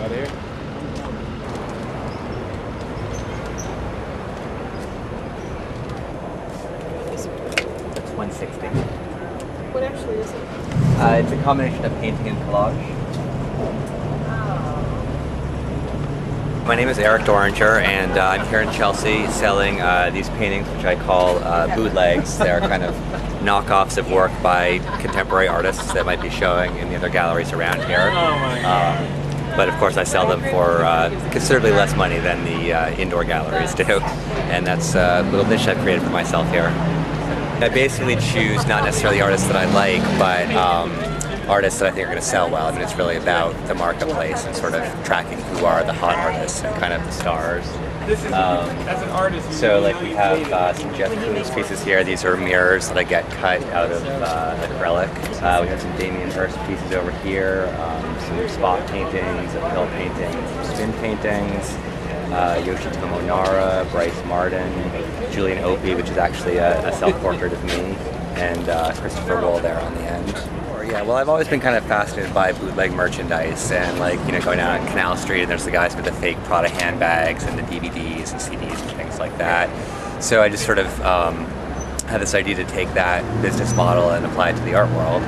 out here. That's 160. What actually is it? It's a combination of painting and collage. My name is Eric Doeringer, and I'm here in Chelsea selling these paintings, which I call bootlegs. They're kind of knockoffs of work by contemporary artists that might be showing in the other galleries around here. But of course I sell them for considerably less money than the indoor galleries do, and that's a little niche I've created for myself here. I basically choose not necessarily artists that I like, but artists that I think are going to sell well. I mean, it's really about the marketplace and sort of tracking who are the hot artists and kind of the stars. As an artist, So like we have some Jeff Koons pieces here. These are mirrors that I get cut out of acrylic. We have some Damien Hirst pieces over here, some spot paintings, hill paintings, some spin paintings, Yoshitomo Nara, Bryce Martin, Julian Opie, which is actually a self-portrait of me, and Christopher Wool there on the end. Yeah, well, I've always been kind of fascinated by bootleg merchandise and, like, you know, going down on Canal Street and there's the guys with the fake Prada handbags and the DVDs and CDs and things like that. So I just sort of had this idea to take that business model and apply it to the art world.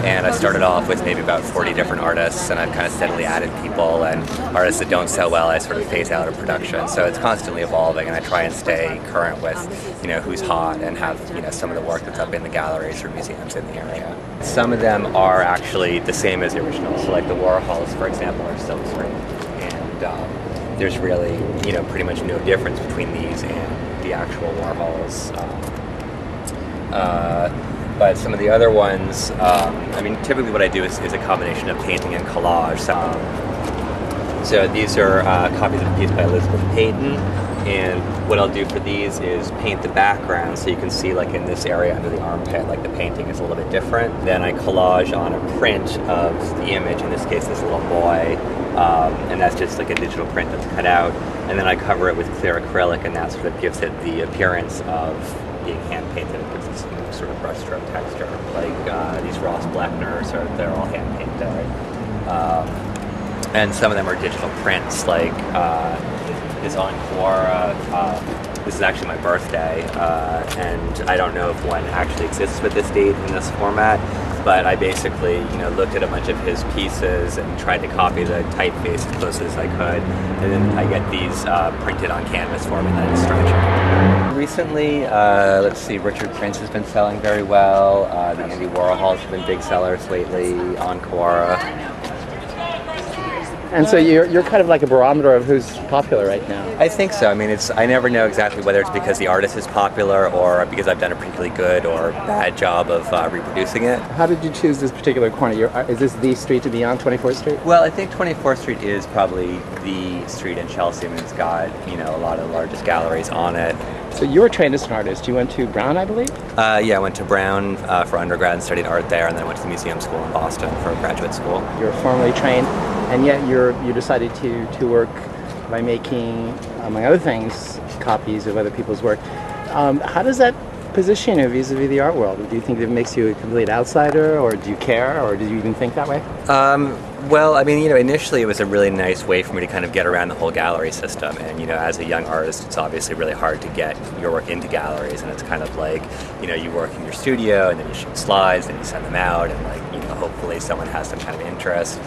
And I started off with maybe about 40 different artists, and I've kind of steadily added people, and artists that don't sell well I sort of phase out of production. So it's constantly evolving, and I try and stay current with, you know, who's hot and have, you know, some of the work that's up in the galleries or museums in the area. Some of them are actually the same as the original. So like the Warhols, for example, are silk screen, and there's really, you know, pretty much no difference between these and the actual Warhols. But some of the other ones, I mean, typically what I do is a combination of painting and collage. So these are copies of a piece by Elizabeth Peyton, and what I'll do for these is paint the background so you can see, like in this area under the armpit, like the painting is a little bit different. Then I collage on a print of the image, in this case this little boy, and that's just like a digital print that's cut out, and then I cover it with clear acrylic, and that sort of gives it the appearance of being hand-painted. It gives it some sort of brushstroke texture. Like these Ross Bleckners, they're all hand-painted. And some of them are digital prints, like this on Quora. This is actually my birthday, and I don't know if one actually exists with this date in this format, but I basically, you know, looked at a bunch of his pieces and tried to copy the typeface as close as I could, and then I get these printed on canvas for me, and then I just stretch them. Recently, let's see, Richard Prince has been selling very well. The Andy Warhols have been big sellers lately on Quora. And so you're kind of like a barometer of who's popular right now. I think so. I mean, I never know exactly whether it's because the artist is popular or because I've done a particularly good or bad job of reproducing it. How did you choose this particular corner? Is this the street to be on, 24th Street? Well, I think 24th Street is probably the street in Chelsea. I mean, it's got, you know, a lot of the largest galleries on it. So you were trained as an artist. You went to Brown, I believe? Yeah, I went to Brown for undergrad and studied art there, and then I went to the museum school in Boston for graduate school. You're formally trained, and yet you decided to work by making, among other things, copies of other people's work. How does that position you vis-a-vis the art world? Do you think it makes you a complete outsider, or do you care, or did you even think that way? Well, I mean, you know, initially it was a really nice way for me to kind of get around the whole gallery system, and, you know, as a young artist, it's obviously really hard to get your work into galleries, and it's kind of like, you know, you work in your studio, and then you shoot slides, and you send them out, and, like, you know, hopefully someone has some kind of interest.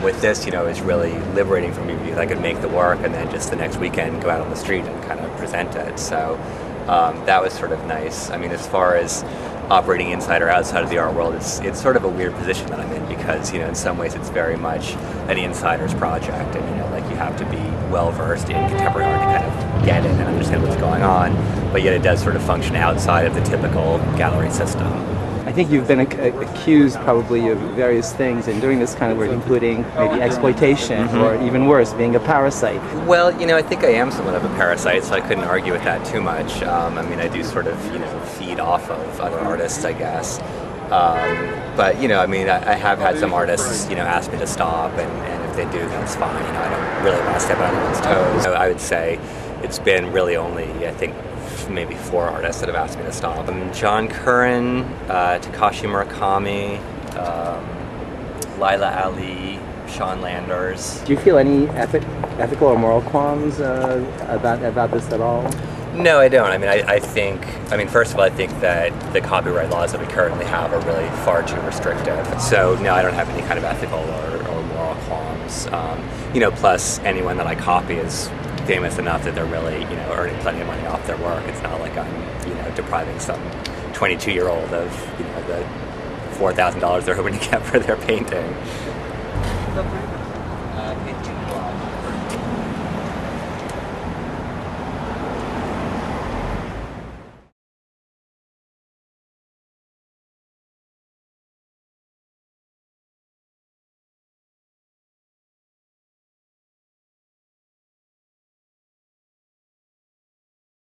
With this, you know, it's really liberating for me because I could make the work and then just the next weekend go out on the street and kind of present it. So that was sort of nice. I mean, as far as operating inside or outside of the art world, it's sort of a weird position that I'm in because, you know, in some ways it's very much an insider's project, and, you know, like, you have to be well versed in contemporary art to kind of get it and understand what's going on, but yet it does sort of function outside of the typical gallery system. I think you've been accused probably of various things in doing this kind of work, including maybe exploitation, or even worse, being a parasite. Well, you know, I think I am somewhat of a parasite, so I couldn't argue with that too much. I mean, I do sort of, you know, feed off of other artists, I guess. But, you know, I mean, I have had some artists, you know, ask me to stop, and if they do, that's fine. You know, I don't really want to step on anyone's toes. So I would say it's been really only, I think, maybe 4 artists that have asked me to stop. John Curran, Takashi Murakami, Laila Ali, Sean Landers. Do you feel any ethical or moral qualms about this at all? No, I don't. I mean, I think, first of all, I think that the copyright laws that we currently have are really far too restrictive. So, no, I don't have any kind of ethical or moral qualms. Plus, anyone that I copy is famous enough that they're really, earning plenty of money off their work. It's not like I'm, depriving some 22-year-old of, the $4,000 they're hoping to get for their painting.